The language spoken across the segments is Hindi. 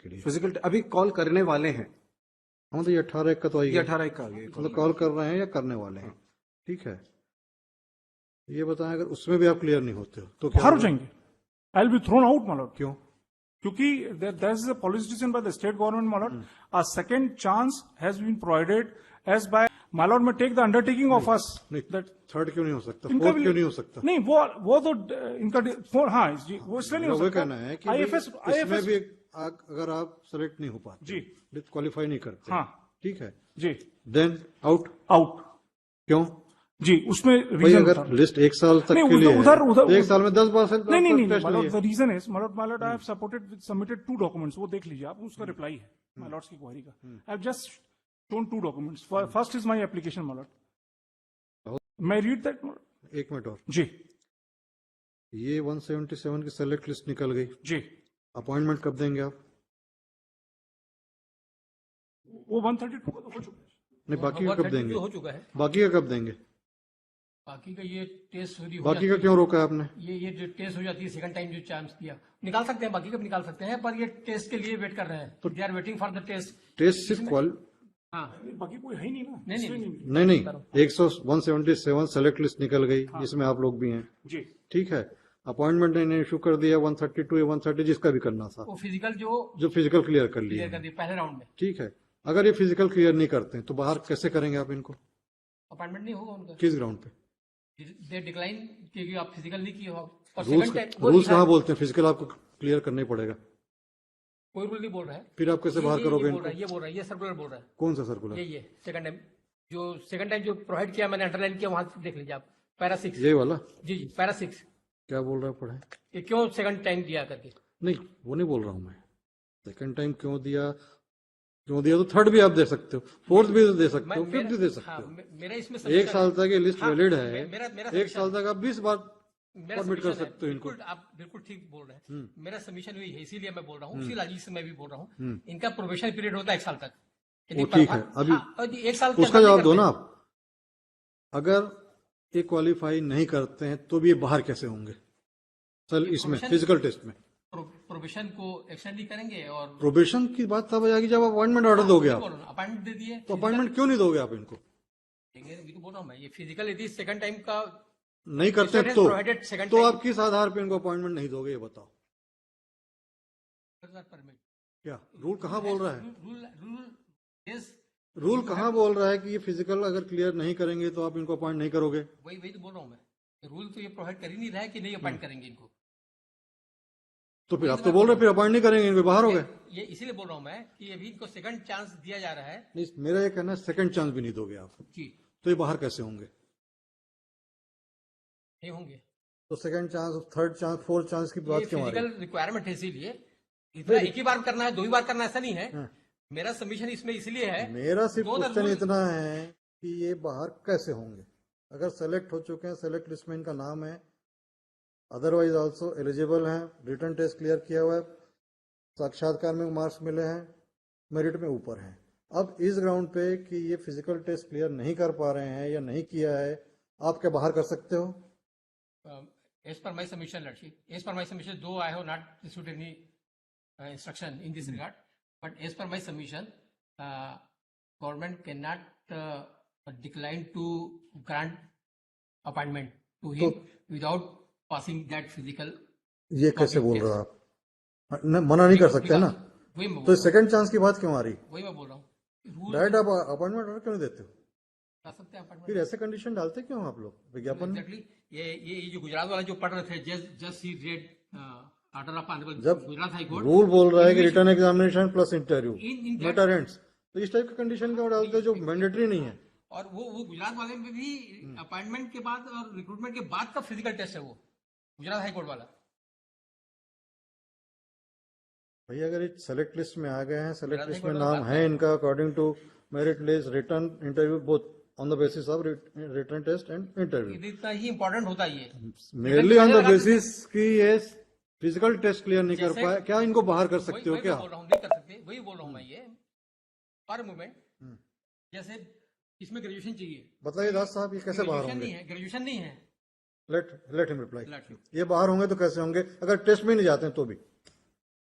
टेस्ट के लिए। फिजिकल अभी कॉल करने वाले हैं। हाँ तो ये 18/1 का तो ये आएगा, 18 का आगे मतलब कॉल कर रहे हैं या करने वाले हैं। ठीक है, ये बताएं अगर उसमें भी आप क्लियर नहीं होते हो तो क्या बाहर हो होगा? जाएंगे। I will be thrown out my Lord. क्यों? क्योंकि there is a policy decision by the state government, my lord. A second chance has been provided as by my lord may take the undertaking of us नहीं, that थर्ड क्यों नहीं हो सकता, इनका फोर्थ भी क्यों नहीं हो सकता? नहीं वो तो इनका हाँ जी, वो इसलिए नहीं हो वो सकता। कहना है कि IFS इसमें भी अगर आप सेलेक्ट नहीं हो पाते जी, क्वालिफाई नहीं करते, हाँ ठीक है, जी, देन आउट। क्यों जी, उसमें भाई रीजन अगर लिस्ट एक साल तक नहीं, के लिए उधर है, तो एक साल में 10 बार से नहीं नहीं टेस्ट नहीं, लिए। The reason is my lord I have submitted 2 documents, वो देख लीजिए आप, उसका रिप्लाई है my lords की क्वेरी का। I have just shown 2 documents. First is my application my lord, मैं रीड दैट। एक मिनट और, जी ये 177 की सेलेक्ट लिस्ट निकल गई जी, अपॉइंटमेंट कब देंगे आप? वो 132 का तो हो चुका है। नहीं, बाकी का कब देंगे? हो चुका है। बाकी का कब देंगे? बाकी का ये टेस्ट हो बाकी का क्यों रोका है आपने? ये जो टेस्ट हो जाती है सेकंड टाइम जो चांस दिया निकाल सकते हैं, बाकी का भी निकाल सकते हैं, पर ये टेस्ट के लिए वेट कर रहे हैं। They are waiting for the test. Test सिर्फ हाँ बाकी कोई है ही नहीं ना। नहीं नहीं 177 सेलेक्ट लिस्ट निकल गई, जिसमें आप लोग भी हैं, जी ठीक है। अपॉइंटमेंट इन्होंने इशू कर दिया 132 या 130 जिसका भी करना था, वो फिजिकल जो फिजिकल क्लियर कर लिया, क्लियर कर दिया पहले राउंड में। ठीक है। अगर ये फिजिकल क्लियर नहीं करते हैं तो बाहर कैसे करेंगे आप इनको? अपॉइंटमेंट नहीं होगा उनका। किस ग्राउंड पे? दे डिक्लाइन क्योंकि आप फिजिकल नहीं किए हो। और रूल्स सेकंड टाइम रूल्स कहाँ बोलते हैं फिजिकल आपको क्लियर करना ही पड़ेगा? कोई रूल नहीं बोल रहा है। फिर आप कैसे बाहर करोगे ये इनको? बोल रहा है, ये सर्कुलर बोल रहा है। कौन सा सर्कुलर? ये सेकंड टाइम जो प्रोवाइड किया मैंने, अंडरलाइन किया, वहां से देख लीजिए आप, पैरा 6। ये वाला? जी पैरा 6। क्या बोल रहा है पढ़े? ये क्यों सेकंड टाइम दिया करके? नहीं वो नहीं बोल रहा हूँ मैं, सेकंड टाइम क्यों दिया तो थर्ड भी आप दे सकते हो, फोर्थ भी दे सकते हो, फिफ्थ भी दे सकते हो। मेरा इसमें एक साल तक ये लिस्ट वैलिड है, मेरा एक साल तक आप 20 बार परमिट कर सकते हो इनको। बिल्कुल आप बिल्कुल ठीक बोल रहे हैं। मेरा सबमिशन हुई है, इसीलिए मैं बोल रहा हूँ, उसी राजी से मैं भी बोल रहा हूँ। इनका प्रोबेशन पीरियड होता है 1 साल तक। वो ठीक है, अभी 1 साल उसका जवाब दो ना आप। अगर ये क्वालिफाई नहीं करते हैं तो भी ये बाहर कैसे होंगे सर इसमें फिजिकल टेस्ट में? प्रोबेशन को एक्सटेंड नहीं करेंगे। और प्रोबेशन की बात तब आ जाएगी जब अपॉइंटमेंट ऑर्डर दोगे आप। अपॉइंटमेंट दे दिए तो अपॉइंटमेंट क्यों नहीं दोगे आप इनको? बोल रहा हूँ मैं, ये फिजिकल यदि सेकंड टाइम का नहीं करते तो आप किस आधार पे इनको अपॉइंटमेंट नहीं दोगे ये बताओ? क्या रूल कहाँ बोल रहा है? रूल कहाँ बोल रहा है कि ये फिजिकल अगर क्लियर नहीं करेंगे तो आप इनको अपॉइंट नहीं करोगे? वही तो बोल रहा हूँ मैं, रूल तो ये प्रोवाइड कर ही नहीं रहा है कि नहीं अपॉइंट करेंगे इनको। तो फिर आप तो बोल रहे फिर अपॉइंट नहीं करेंगे इनको, बाहर हो गए। ये इसीलिए बोल रहा हूँ मैं कि अभी इनको सेकंड चांस दिया जा रहा है। नहीं, मेरा ये कहना है सेकंड चांस भी नहीं दोगे आप जी, तो ये बाहर कैसे होंगे? नहीं होंगे तो second chance, third chance, fourth chance की बात क्यों आ रही है? फिजिकल रिक्वायरमेंट है, इसीलिए इतना एक ही बार करना है, 2 ही बार करना ऐसा नहीं है। मेरा सबमिशन इसमें इसलिए है, मेरा सिर्फ क्वेश्चन इतना है कि ये बाहर कैसे होंगे? अगर सेलेक्ट हो चुके हैं, सेलेक्ट लिस्ट में इनका नाम है, अदरवाइज ऑल्सो एलिजिबल हैं, रिटर्न टेस्ट क्लियर किया हुआ है, साक्षात्कार में मार्क्स मिले हैं, मेरिट में ऊपर हैं, अब इस ग्राउंड पे कि ये फिजिकल टेस्ट क्लियर नहीं कर पा रहे हैं या नहीं किया है, आप क्या बाहर कर सकते हो? एज पर माई सबमिशन एज पर माई सबमिशन दो I have not received any instruction in this regard, but as per my submission, government cannot decline to grant appointment to him without passing that physical. ये कैसे बोल रहे हो आप? मना नहीं कर सकते ना, तो सेकंड चांस की बात क्यों आ रही? वही मैं बोल रहा हूँ, डायरेक्ट आप अपॉइंटमेंट ऑर्डर क्यों नहीं देते हो? कर सकते हैं अपॉइंटमेंट। फिर ऐसे कंडीशन डालते क्यों आप लोग विज्ञापन में? ये जो गुजरात वाला जो पढ़ रहे थे, just he red order of honourable जब गुजरात हाई कोर्ट रूल बोल रहा है कि रिटर्न एग्जामिनेशन प्लस इंटरव्यू मेटरेंट्स, तो इस टाइप की कंडीशन क्यों डालते हैं जो मैंडेटरी नहीं है? और वो गुजरात वाले में भी अपॉइंटमेंट के बाद और रिक्रूटमेंट के बाद का फिजिकल टेस्ट है, वो गुजरात हाई कोर्ट वाला। भैया अगर सेलेक्ट लिस्ट में आ गए हैं, सेलेक्ट लिस्ट में नाम है इनका, according to merit list, written interview both on the basis of written test and interview, इतना ही इंपॉर्टेंट होता है ये। मेनली ऑन द बेसिस की ये फिजिकल टेस्ट क्लियर नहीं कर पाए, क्या इनको बाहर कर सकते हो? क्या बोल रहा हूँ, नहीं कर सकते, वही बोल रहा हूँ मैं। ये पर मूवमेंट जैसे इसमें ग्रेजुएशन चाहिए, बताइए दास साहब ये कैसे बाहर होंगे? ग्रेजुएशन नहीं है। Let him reply. ये बाहर होंगे तो कैसे होंगे अगर टेस्ट में नहीं जाते हैं तो भी?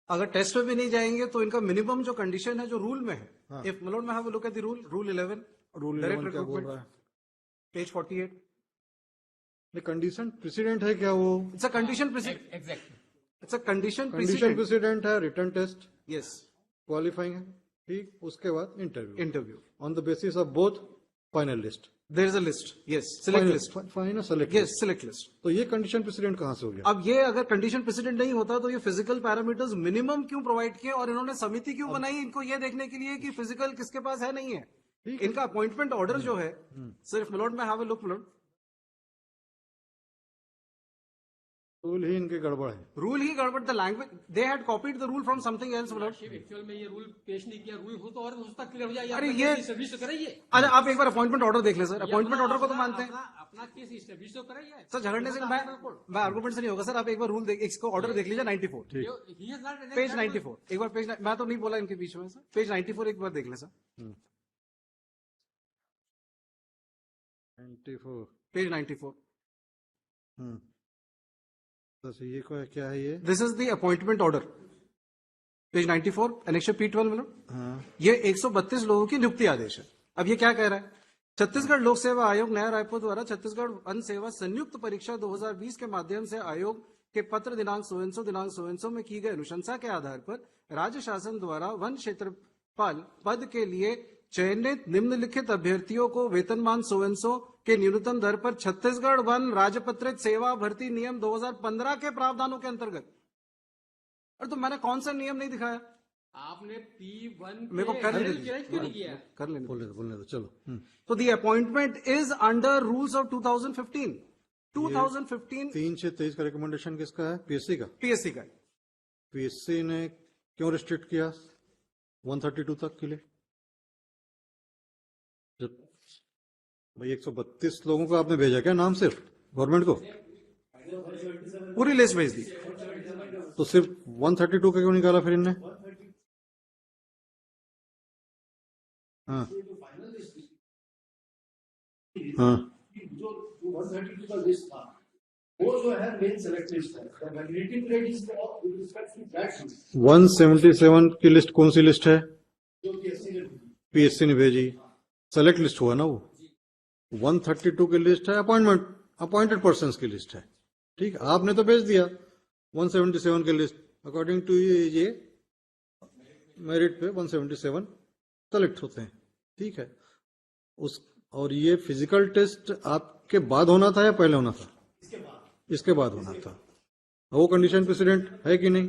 अगर टेस्ट में भी नहीं जाएंगे तो इनका मिनिमम जो कंडीशन है जो रूल में है, हाँ। If my lord may have a look at the rule 11 rule direct 11 क्या बोल recruitment, रहा है? page 48, कंडीशन प्रेसिडेंट है क्या वो? it's a condition precedent, Exactly. it's a condition condition precedent, president है, रिटर्न टेस्ट yes, क्वालिफाइंग है, ठीक, उसके बाद interview interview, on the basis of both final list, there is a list, yes, select list, final select, yes, select list. तो ये कंडीशन प्रेसिडेंट कहाँ से हो गया? अब ये अगर कंडीशन प्रेसिडेंट नहीं होता तो ये फिजिकल पैरामीटर्स मिनिमम क्यों प्रोवाइड किए और इन्होंने समिति क्यों बनाई इनको ये देखने के लिए कि फिजिकल किसके पास है नहीं है? ठीक है। इनका अपॉइंटमेंट ऑर्डर जो है, सिर्फ milord may have a look milord, rule ही इनके गड़बड़ है। रूल ही गड़बड़, the language they had copied the rule from something else milord. Actual में ये रूल पेश नहीं किया, रूल हो तो और उसका क्लियर हो जाए। अरे ये सर्विस तो कराइए, अरे आप एक बार अपॉइंटमेंट ऑर्डर देख ले सर, अपॉइंटमेंट ऑर्डर को तो मानते हैं अपना केस स्टेब्लिश तो कराइए सर, झगड़ने से मैं आर्गूमेंट से नहीं होगा सर, आप एक बार रूल देख, इसको ऑर्डर देख लीजिए 94 पेज 94, एक बार पेज, मैं तो नहीं बोला इनके बीच में सर, पेज 94 एक बार देख ले सर, 94 पेज 94, बस ये क्या है ये? This is the appointment order, page 94 annexation P12 मिलो, हाँ, ये 132 लोगों की नियुक्ति आदेश है। अब ये क्या कह रहा है? छत्तीसगढ़ लोक सेवा आयोग नया रायपुर द्वारा छत्तीसगढ़ वन सेवा संयुक्त परीक्षा 2020 के माध्यम से आयोग के पत्र दिनांक सो में की गई अनुशंसा के आधार पर राज्य शासन द्वारा वन क्षेत्रपाल पद के लिए चयनित निम्नलिखित अभ्यर्थियों को वेतनमान सो के न्यूनतम दर पर छत्तीसगढ़ वन राजपत्रित सेवा भर्ती नियम 2015 के प्रावधानों के अंतर्गत। अरे तो मैंने कौन सा नियम नहीं दिखाया? आपने P1 मेरे को कर लेने क्यों नहीं किया? कर लेने बोलने दो चलो। तो the appointment is under rules of 2015 3/6/23 का रिकमेंडेशन किसका है? पीएससी का। पीएससी का। पीएससी ने क्यों रिस्ट्रिक्ट किया 132 तक के लिए? जब भाई 132 लोगों को आपने भेजा क्या नाम सिर्फ गवर्नमेंट को? पूरी लिस्ट भेज दी। तो सिर्फ 132 का क्यों निकाला फिर इनने? हाँ हाँ, जो 132 का लिस्ट था वो जो है मेन सेलेक्ट लिस्ट है, the validity period is with respect to that list. 177 की लिस्ट कौन सी लिस्ट है? जो पीएससी ने भेजी, सेलेक्ट लिस्ट हुआ ना वो। 132 की लिस्ट है अपॉइंटेड पर्सन की लिस्ट है, ठीक, आपने तो भेज दिया 177 की लिस्ट, अकॉर्डिंग टू ये मेरिट पे 177 सेलेक्ट होते हैं, ठीक है। उस और ये फिजिकल टेस्ट आपके बाद होना था या पहले होना था? इसके बाद होना था। वो कंडीशन प्रेसिडेंट है कि नहीं?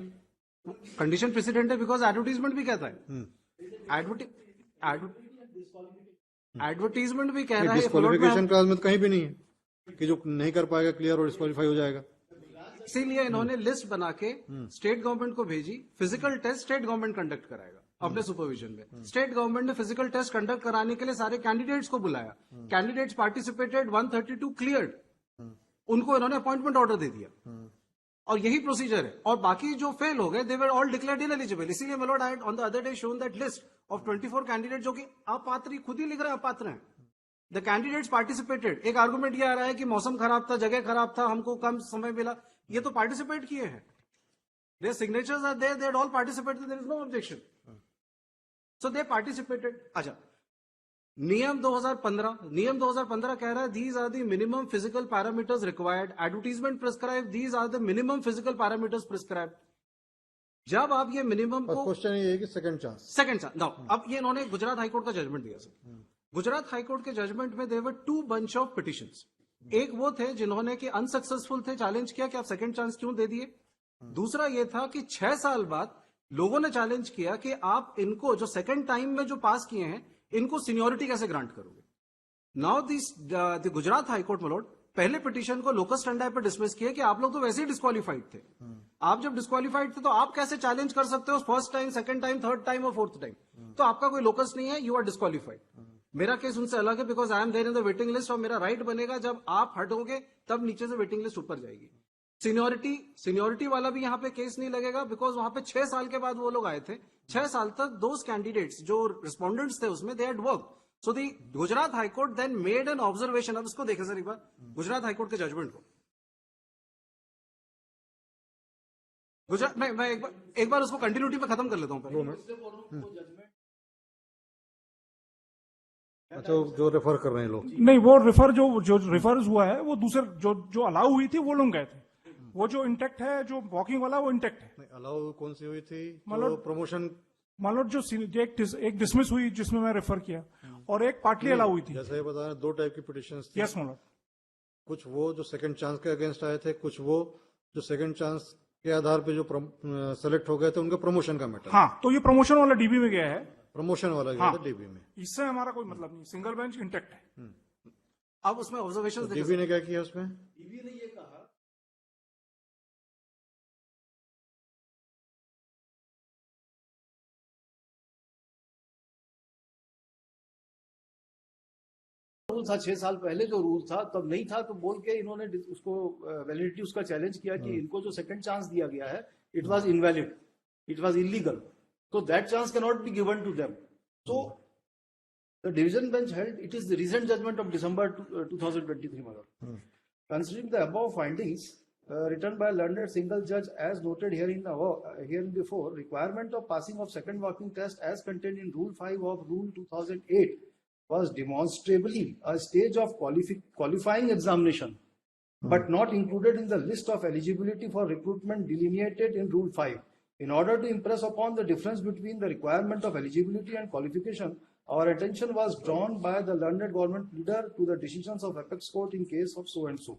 कंडीशन प्रेसिडेंट है बिकॉज एडवर्टीजमेंट भी कहता है, एडवर्टीजमेंट भी कह रहा है, डिस्क्वालिफिकेशन क्लास में तो कहीं भी नहीं है कि जो नहीं कर पाएगा क्लियर और डिस्क्वालीफाई हो जाएगा। इसीलिए इन्होंने लिस्ट बना के स्टेट गवर्नमेंट को भेजी। Physical test state government conduct कराएगा अपने सुपरविजन में। स्टेट गवर्नमेंट ने फिजिकल टेस्ट कंडक्ट कराने के लिए सारे कैंडिडेट्स को बुलाया, कैंडिडेट्स पार्टिसिपेटेड, 132 क्लियर्ड, उनको इन्होंने अपॉइंटमेंट ऑर्डर दे दिया और यही प्रोसीजर है। और बाकी जो फेल हो गए दे वर ऑल डिक्लेयर्ड इनएलिजिबल। इसीलिए my lord I had on the other day shown that list of 24 candidate जो कि अपात्र, खुद ही लिख रहे हैं अपात्र हैं। The candidates participated. एक आर्गुमेंट ये आ रहा है कि मौसम खराब था, जगह खराब था, हमको कम समय मिला, ये तो पार्टिसिपेट किए हैं, their signatures are there, they had all participated, there is no objection, so they participated। अच्छा, नियम 2015 कह रहा है these are the minimum physical parameters required, advertisement prescribed, these are the minimum physical parameters prescribed। जब आप ये मिनिमम को, क्वेश्चन ये है कि सेकंड चांस नाउ अब ये इन्होंने गुजरात हाईकोर्ट का जजमेंट दिया सर। गुजरात हाईकोर्ट के जजमेंट में देवर 2 bunch ऑफ पिटिशंस। एक वो थे जिन्होंने कि अनसक्सेसफुल थे, चैलेंज किया कि आप सेकंड चांस क्यों दे दिए। दूसरा ये था कि 6 साल बाद लोगों ने चैलेंज किया कि आप इनको जो सेकंड टाइम में जो पास किए हैं इनको सीनियोरिटी कैसे ग्रांट करोगे। Now this the Gujarat high court में लॉर्ड पहले पिटीशन को लोकस स्टैंडर्ड पर डिसमिस किया कि आप लोग तो वैसे ही डिस्क्वालीफाइड थे। आप जब डिस्क्वालीफाइड थे तो आप कैसे चैलेंज कर सकते हो first time, second time, third time और फोर्थ टाइम? तो आपका कोई लोकस नहीं है, यू आर डिस्क्वालीफाइड। मेरा केस उनसे अलग है because I am there in the waiting list और मेरा राइट बनेगा जब आप हटोगे तब नीचे से वेटिंग लिस्ट ऊपर जाएगी। सीनियोरिटी वाला भी यहाँ पे केस नहीं लगेगा बिकॉज वहां पे 6 साल के बाद वो लोग आए थे। 6 साल तक दोज कैंडिडेट्स जो रिस्पोंडेंट्स थे उसमें they had work. So the Gujarat high court then made an observation. अब इसको देखें सर एक बार गुजरात हाईकोर्ट के जजमेंट को। गुजरात मैं एक बार उसको कंटिन्यूटी पे खत्म कर लेता हूँ पहले। अच्छा, जो रेफर कर रहे हैं लोग, नहीं, वो रेफर जो रेफर हुआ है वो दूसरे जो अलाउ हुई थी वो लोग गए थे। वो जो इंटेक्ट है, जो वॉकिंग वाला, वो इंटेक्ट है। नहीं अलाउ कौन सी हुई थी? जो मतलब- प्रमोशन, मान लो जो एक डिसमिस हुई जिसमें मैं रेफर किया, और एक पार्टली अलाउ हुई थी। जैसे ये बता रहे हैं, दो टाइप की पिटिशंस थी। यस मालूम। कुछ वो जो सेकंड चांस के अगेंस्ट आए थे, कुछ वो जो सेकंड चांस के आधार पे जो सेलेक्ट हो गए थे, उनके प्रमोशन का मैटर। हाँ, तो ये प्रमोशन वाला डीबी में गया है। प्रमोशन वाला गया हाँ। था डीबी में। इससे हमारा कोई मतलब नहीं, सिंगल बेंच इंटेक्ट है। अब उसमें ऑब्जर्वेशन डीबी ने क्या किया उसमें? डीबी ने ये कहा रूल था 6 साल पहले, जो रूल था तब नहीं था, तो बोल के इन्होंने उसको वैलिडिटी उसका चैलेंज किया कि इनको जो सेकंड चांस दिया गया है it was invalid, it was illegal, तो that chance can not be given to them. तो the division bench held, it is the recent judgment of December 2023 mother. Considering the above findings written by learned single judge as noted herein before, requirement of passing of second walking test as contained in Rule 5 of Rule 2008 was demonstrably a stage of qualifying examination, but not included in the list of eligibility for recruitment delineated in Rule 5. In order to impress upon the difference between the requirement of eligibility and qualification, our attention was drawn by the learned government leader to the decisions of apex court in case of so and so.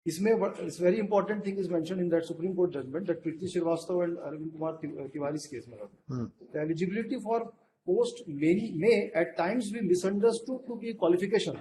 It's very important thing is mentioned in that Supreme Court judgment that Preeti Srivastava and Arvind Kumar Tiwari's case. The eligibility for post may at times be misunderstood to be qualification.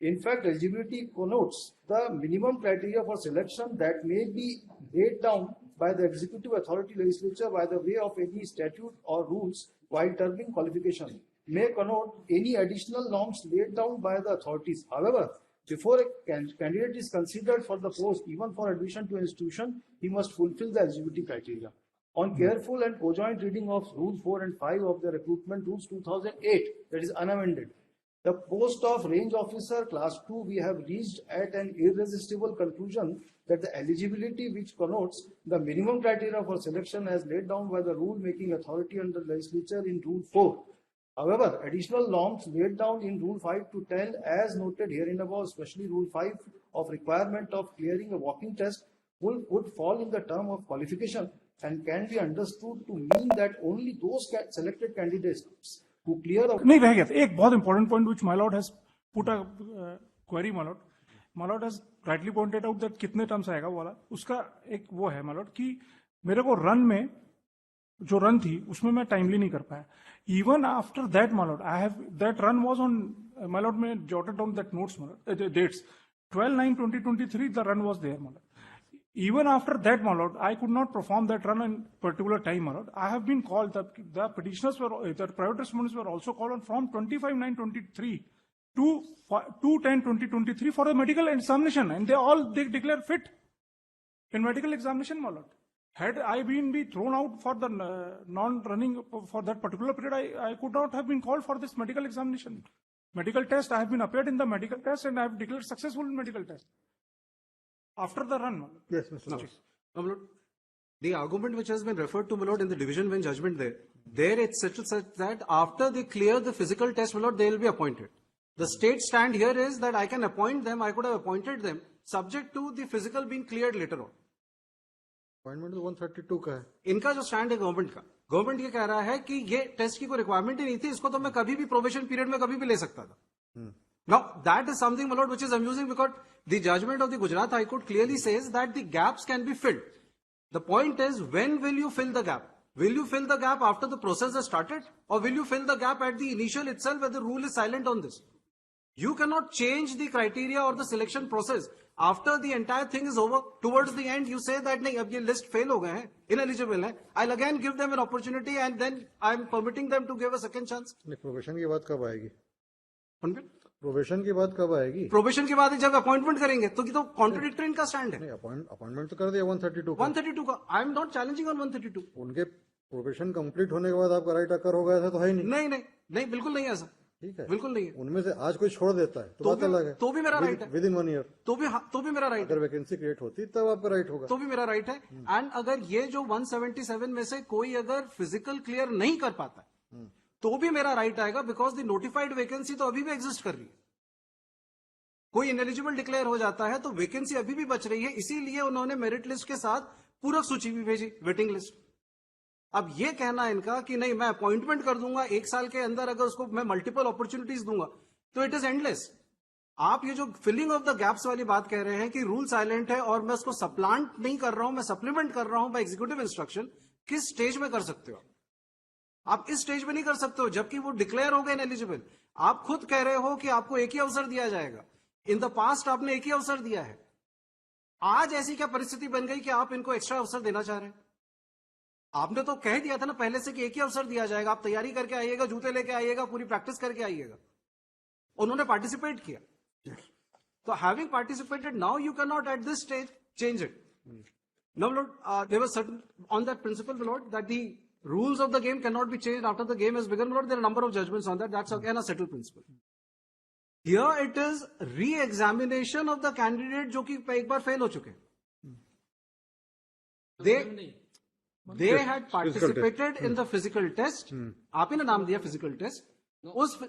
In fact, eligibility connotes the minimum criteria for selection that may be laid down by the executive authority legislature by the way of any statute or rules, while terming qualification may connote any additional norms laid down by the authorities. However, before a candidate is considered for the post, even for admission to an institution, he must fulfill the eligibility criteria. On careful and conjoint reading of Rule 4 and 5 of the Recruitment Rules 2008, that is unamended, the post of range officer class 2, we have reached at an irresistible conclusion that the eligibility which connotes the minimum criteria for selection as laid down by the rule making authority under legislature in Rule 4. However, additional norms laid down in Rule 5 to 10 as noted herein above, especially Rule 5 of requirement of clearing a walking test, would fall in the term of qualification and can be understood to mean that only those selected candidates who clear the नहीं, रह गया था एक बहुत important point which my Lord has put a query. My Lord has rightly pointed out that कितने टर्म्स आएगा वो वाला, उसका एक वो है माय लॉर्ड कि मेरे को रन में जो रन थी उसमें मैं टाइमली नहीं कर पाया। Even after that my lord I have that run was on my lord, me jotted down that notes my lord, dates 12/9/2023 the run was there my lord. Even after that, my lord, I could not perform that run in particular time, my lord. I have been called, the petitioners were, the private respondents were also called on from 25/9/23 to 2/10/2023 for the medical examination, and they declared fit in medical examination, my lord. Had I been thrown out for the non-running for that particular period, I could not have been called for this medical examination. Medical test, I have been appeared in the medical test and I have declared successful in medical test. After the run, Yes, Mr. Lord. Now, my lord, the argument which has been referred to, my lord, in the division bench judgment there it's settled such that after they clear the physical test, my lord, they will be appointed. The state stand here is that I can appoint them, I could have appointed them, subject to the physical being cleared later on. Appointment तो 132 का है। इनका जो स्टैंड है गवर्नमेंट का, गवर्नमेंट ये कह रहा है कि ये टेस्ट की कोई रिक्वायरमेंट ही नहीं थी, इसको तो मैं कभी भी प्रोबेशन पीरियड में कभी भी ले सकता था। Now, that is something, my lord, which is amusing because the judgment of the Gujarat High Court clearly says that the gaps can be filled. The point is, when will you fill the gap? Will you fill the gap after the process has started? Or will you fill the gap at the initial itself where the rule is silent on this? You cannot change the criteria or the selection process. After the entire thing is over, towards the end, you say that, nahi, ab ye list fail ho gaye hain, ineligible hai. I'll again give them an opportunity and then I'm permitting them to give a second chance. नहीं, प्रोबेशन की बात कब आएगी? कौन पे? प्रोबेशन की बात कब आएगी? प्रोबेशन के बाद जब अपॉइंटमेंट करेंगे तो कॉन्ट्रडिक्टरी इनका स्टैंड है। नहीं, अपॉइंटमेंट तो कर दिया 132 का। 132 का I am not challenging on 132। उनके प्रोबेशन कंप्लीट होने के बाद आपका राइट अकर हो गया था तो है ही नहीं। नहीं नहीं नहीं, बिल्कुल नहीं ऐसा। ठीक है, बिल्कुल नहीं है। उनमें से आज कोई छोड़ देता है तो बात अलग है, तो भी मेरा राइट है, विद इन 1 ईयर तो भी मेरा राइट है, अगर वैकेंसी क्रिएट होती तब आपका राइट होगा। तो भी मेरा राइट है। एंड अगर ये जो 177 में से कोई अगर फिजिकल क्लियर नहीं कर पाता है तो भी मेरा राइट आएगा, बिकॉज द नोटिफाइड वैकेंसी तो अभी भी एग्जिस्ट कर रही है। कोई इनएलिजिबल डिक्लेयर हो जाता है तो वैकेंसी अभी भी बच रही है, इसीलिए उन्होंने मेरिट लिस्ट के साथ पूरक सूची भी भेजी, वेटिंग लिस्ट। अब ये कहना इनका कि नहीं मैं अपॉइंटमेंट कर दूंगा 1 साल के अंदर, अगर उसको मैं मल्टीपल अपॉर्चुनिटीज दूंगा, तो इट इज एंडलेस। आप ये जो फिलिंग ऑफ द गैप्स वाली बात कह रहे हैं कि रूल साइलेंट है और मैं उसको सप्लांट नहीं कर रहा हूं, मैं सप्लीमेंट कर रहा हूं बाय एग्जीक्यूटिव इंस्ट्रक्शन, किस स्टेज में कर सकते हो आप इस स्टेज में नहीं कर सकते हो जबकि वो डिक्लेयर हो गए इनएलिजिबल। आप खुद कह रहे हो कि आपको एक ही अवसर दिया जाएगा, इन द पास्ट आपने एक ही अवसर दिया है, आज ऐसी क्या परिस्थिति बन गई कि आप इनको एक्स्ट्रा अवसर देना चाह रहे हैं? आपने तो कह दिया था ना पहले से कि एक ही अवसर दिया जाएगा, आप तैयारी करके आइएगा, जूते लेके आइएगा, पूरी प्रैक्टिस करके आइएगा। उन्होंने पार्टिसिपेट किया, तो having participated now you can not at this stage change it. Now, Lord, there was certain on that principle, my Lord, that the rules of the game cannot be changed after the game has begun. Lord, there are a number of judgments on that. That's again a settled principle. Here it is re-examination of the candidate जो कि एक बार फेल हो चुके। They had participated in the physical test. आप ही ने नाम दिया physical test. उस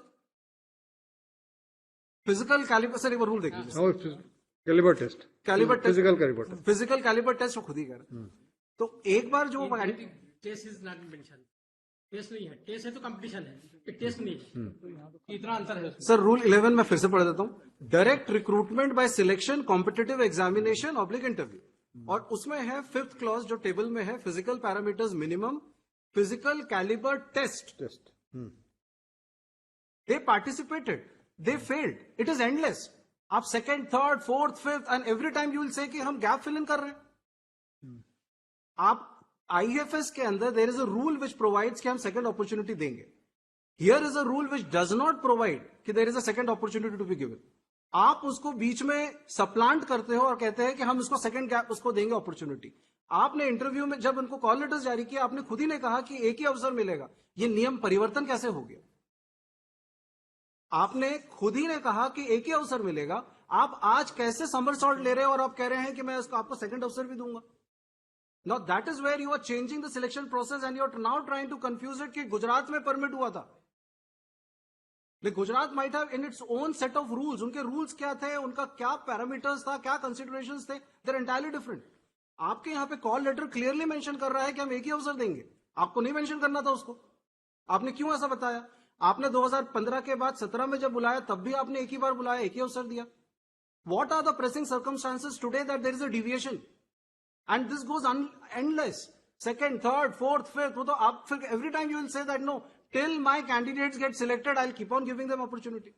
physical caliber सर एक बार रूल देख लीजिए। Caliber test, caliber test, physical caliber test, physical caliber test वो खुद ही कर। तो एक बार जो test is not mention, test नहीं है, टेस्ट है तो कंपटीशन है, ये टेस्ट नहीं है, इतना अंतर है उसमें। सर रूल 11 में फिर से पढ़ देता हूं, direct recruitment by selection competitive examination oblique interview, और उसमें है 5th क्लॉज जो टेबल में है, physical parameters minimum, physical caliber test, they participated, they failed, it is endless. आप 2nd, 3rd, 4th, 5th and every time you will say कि हम गैप फिल इन कर रहे हैं। आप आईएफएस के अंदर there is a rule which provides कि हम सेकंड अपॉर्चुनिटी देंगे। Here is a rule which does not provide कि there is a second opportunity to be given. आप उसको बीच में सप्लांट करते हो और कहते हैं कि हम उसको सेकंड गैप उसको देंगे अपॉर्चुनिटी। आपने इंटरव्यू में जब उनको कॉल लेटर्स जारी किया, आपने खुद ही ने कहा कि एक ही अवसर मिलेगा। ये नियम परिवर्तन कैसे हो गया? आपने खुद ही ने कहा कि एक ही अवसर मिलेगा, आप आज कैसे समरसॉल्ट ले रहे हो और आप कह रहे हैं कि मैं इसको आपको सेकंड अवसर भी दूंगा। Now that is where you are changing the selection process and you are now trying to confuse it कि गुजरात में परमिट हुआ था। Gujarat might have in its own set of rules, उनके रूल्स क्या थे, उनका क्या पैरामीटर्स था, क्या कंसिडरेशंस थे, दे आर एंटायरली डिफरेंट। आपके यहां पे कॉल लेटर क्लियरली मेंशन कर रहा है कि हम एक ही अवसर देंगे, आपको नहीं मेंशन करना था उसको। आपने क्यों ऐसा बताया? आपने 2015 के बाद 17 में जब बुलाया तब भी आपने एक ही बार बुलाया, एक ही अवसर दिया। What are the pressing circumstances today that there is a deviation? And this goes endless. 2nd, 3rd, 4th, 5th, वो तो आप फिर every time you will say that no, till my candidates get selected, I'll keep on giving them opportunity.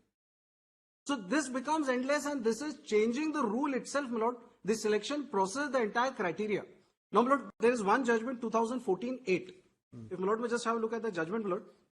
So this becomes endless and this is changing the rule itself, my lord. The selection process, the entire criteria. Now, my lord, there is one judgment, 2014-8. If my lord may just have a look at the judgment, my lord.